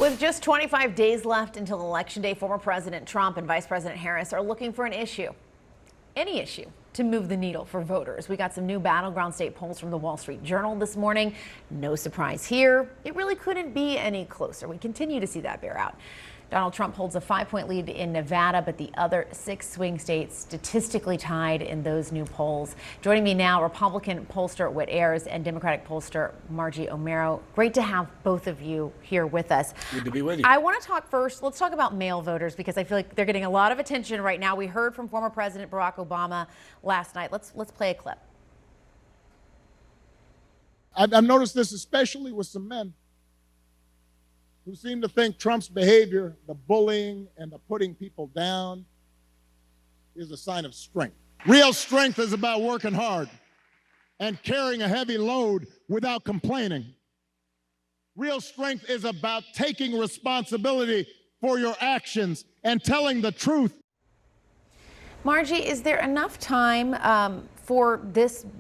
With just 25 days left until Election Day, former President Trump and Vice President Harris are looking for an issue, any issue, to move the needle for voters. We got some new battleground state polls from the Wall Street Journal this morning. No surprise here. It really couldn't be any closer. We continue to see that bear out. Donald Trump holds a 5-point lead in Nevada, but the other 6 swing states statistically tied in those new polls. Joining me now, Republican pollster Whit Ayers and Democratic pollster Margie Omero. Great to have both of you here with us. Good to be with you. I want to talk first. Let's talk about male voters because I feel like they're getting a lot of attention right now. We heard from former President Barack Obama last night. Let's play a clip. I've noticed this especially with some men who seem to think Trump's behavior, the bullying and the putting people down, is a sign of strength. Real strength is about working hard and carrying a heavy load without complaining. Real strength is about taking responsibility for your actions and telling the truth. Margie, is there enough time for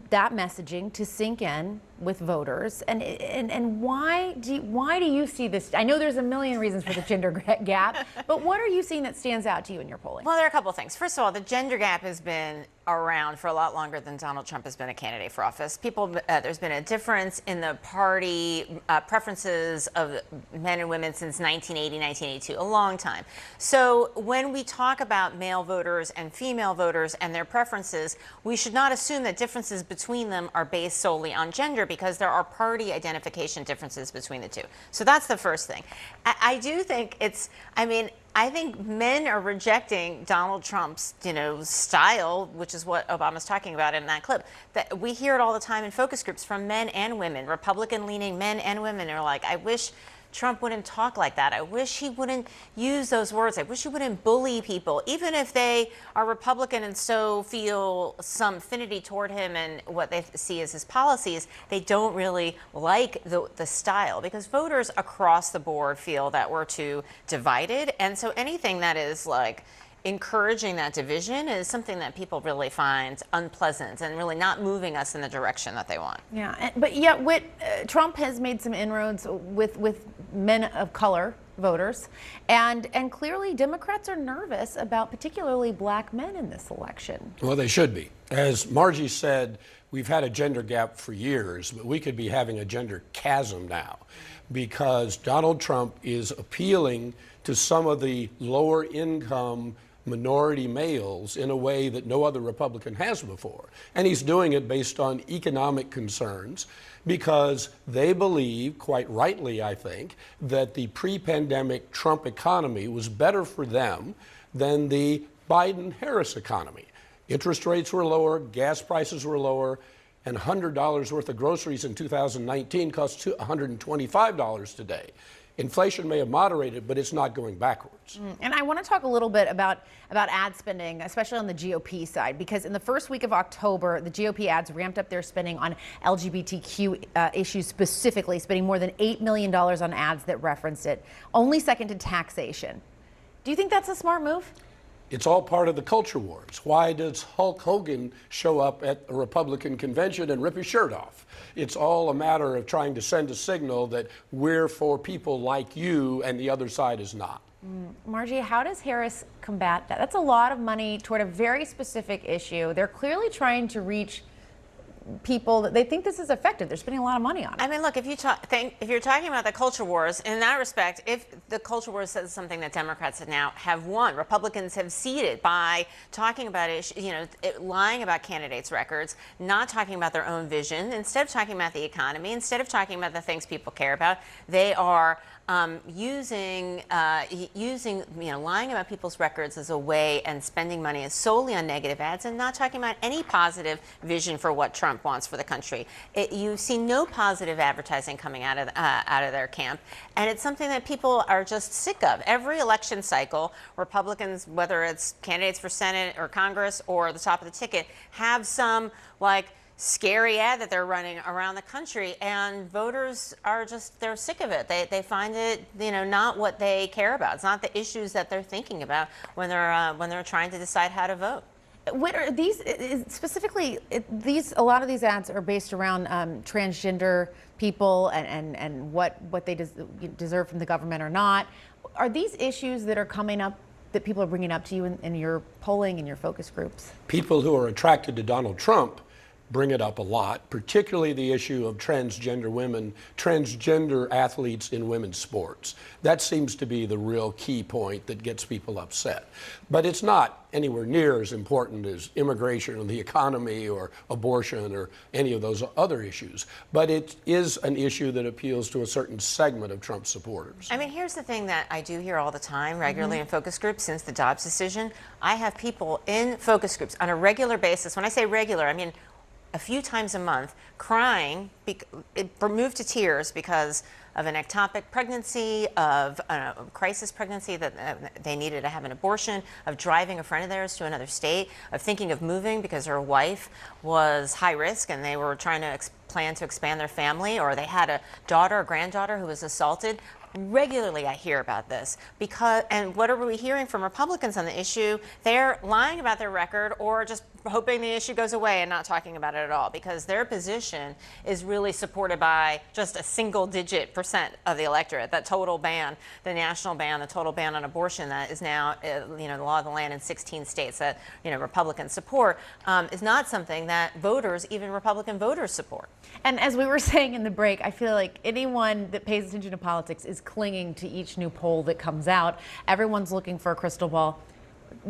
that messaging to sink in with voters, and why do you see this? I know there's a million reasons for the gender gap, but what are you seeing that stands out to you in your polling? Well, there are a couple of things. First of all, the gender gap has been around for a lot longer than Donald Trump has been a candidate for office. There's been a difference in the party preferences of men and women since 1980, 1982, a long time. So when we talk about male voters and female voters and their preferences, we should not assume that differences between them are based solely on gender, because there are party identification differences between the two. So that's the first thing. I do think I think men are rejecting Donald Trump's, style, which is what Obama's talking about in that clip. That we hear it all the time in focus groups from men and women. Republican-leaning men and women are like, I wish Trump wouldn't talk like that. I wish he wouldn't use those words. I wish he wouldn't bully people, even if they are Republican and so feel some affinity toward him and what they see as his policies. They don't really like the style, because voters across the board feel that we're too divided. And so anything that is like encouraging that division is something that people really find unpleasant and really not moving us in the direction that they want. Yeah, but yet Trump has made some inroads with men of color voters, and clearly Democrats are nervous about particularly black men in this election. Well, they should be. As Margie said, we've had a gender gap for years, but we could be having a gender chasm now, because Donald Trump is appealing to some of the lower income minority males in a way that no other Republican has before. And he's doing it based on economic concerns, because they believe, quite rightly I think, that the pre-pandemic Trump economy was better for them than the Biden-Harris economy. Interest rates were lower, gas prices were lower, and $100 worth of groceries in 2019 cost $125 today. Inflation may have moderated, but it's not going backwards. And I want to talk a little bit about ad spending, especially on the GOP side, because in the first week of October, the GOP ads ramped up their spending on LGBTQ issues specifically, spending more than $8 million on ads that referenced it, only second to taxation. Do you think that's a smart move? It's all part of the culture wars. Why does Hulk Hogan show up at a Republican convention and rip his shirt off? It's all a matter of trying to send a signal that we're for people like you and the other side is not. Margie, how does Harris combat that? That's a lot of money toward a very specific issue. They're clearly trying to reach people that they think this is effective. They're spending a lot of money on it. I mean, look, if you're talking about the culture wars, in that respect, if the culture wars says something that Democrats have won, Republicans have ceded by talking about it, lying about candidates' records, not talking about their own vision, instead of talking about the economy, instead of talking about the things people care about, they are using lying about people's records as a way, and spending money solely on negative ads, and not talking about any positive vision for what Trump wants for the country. You see no positive advertising coming out of their camp, and it's something that people are just sick of. Every election cycle, Republicans, whether it's candidates for Senate or Congress or the top of the ticket, have some scary ad that they're running around the country, and voters are they're sick of it. They find it, not what they care about. It's not the issues that they're thinking about when they're trying to decide how to vote. What are these specifically? These a lot of these ads are based around transgender people and what they deserve from the government or not. Are these issues that are coming up that people are bringing up to you in your polling and your focus groups? People who are attracted to Donald Trump bring it up a lot, particularly the issue of transgender women, transgender athletes in women's sports. That seems to be the real key point that gets people upset. But it's not anywhere near as important as immigration or the economy or abortion or any of those other issues. But it is an issue that appeals to a certain segment of Trump supporters. I mean, here's the thing that I do hear all the time, regularly in focus groups since the Dobbs decision. I have people in focus groups on a regular basis. When I say regular, I mean a few times a month, crying, moved to tears because of an ectopic pregnancy, of a crisis pregnancy that they needed to have an abortion, of driving a friend of theirs to another state, of thinking of moving because her wife was high risk and they were trying to plan to expand their family, or they had a daughter or granddaughter who was assaulted. Regularly I hear about this and what are we hearing from Republicans on the issue? They're lying about their record or just hoping the issue goes away and not talking about it at all, because their position is really supported by just a single-digit % of the electorate. That total ban, the national ban, the total ban on abortion that is now the law of the land in 16 states that Republicans support, is not something that voters, even Republican voters, support. And as we were saying in the break, I feel like anyone that pays attention to politics is clinging to each new poll that comes out. Everyone's looking for a crystal ball.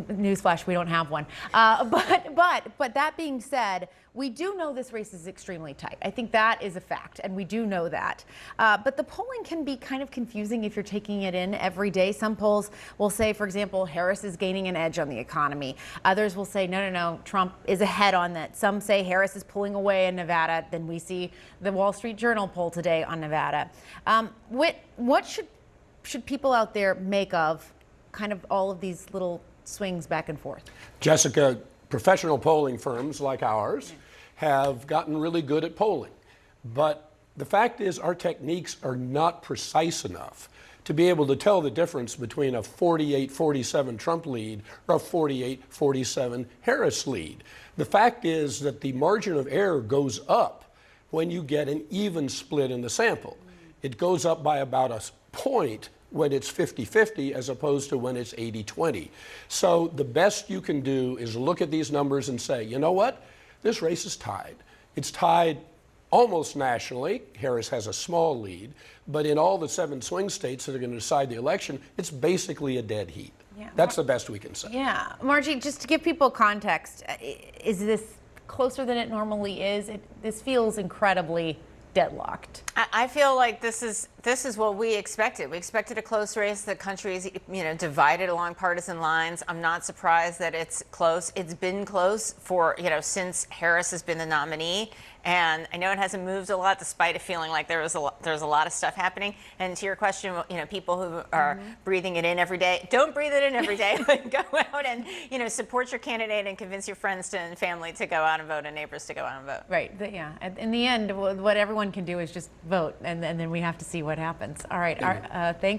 Newsflash, we don't have one. But that being said, we do know this race is extremely tight. I think that is a fact, and we do know that. But the polling can be kind of confusing if you're taking it in every day. Some polls will say, for example, Harris is gaining an edge on the economy. Others will say, no, Trump is ahead on that. Some say Harris is pulling away in Nevada. Then we see the Wall Street Journal poll today on Nevada. What should people out there make of kind of all of these little swings back and forth? Jessica, professional polling firms like ours have gotten really good at polling. But the fact is our techniques are not precise enough to be able to tell the difference between a 48-47 Trump lead or a 48-47 Harris lead. The fact is that the margin of error goes up when you get an even split in the sample. It goes up by about a point when it's 50-50 as opposed to when it's 80-20. So the best you can do is look at these numbers and say, you know what? This race is tied. It's tied almost nationally. Harris has a small lead, but in all the 7 swing states that are going to decide the election, it's basically a dead heat. Yeah. That's the best we can say. Yeah. Margie, just to give people context, is this closer than it normally is? This feels incredibly deadlocked. I feel like this is what we expected. We expected a close race. The country is divided along partisan lines. I'm not surprised that it's close. It's been close for since Harris has been the nominee. And I know it hasn't moved a lot, despite it feeling like there's a lot of stuff happening. And to your question, people who are breathing it in every day, don't breathe it in every day. But go out and support your candidate and convince your friends and family to go out and vote and neighbors to go out and vote. Right. Yeah. In the end, what everyone can do is just vote, and then we have to see what happens. All right. Thanks.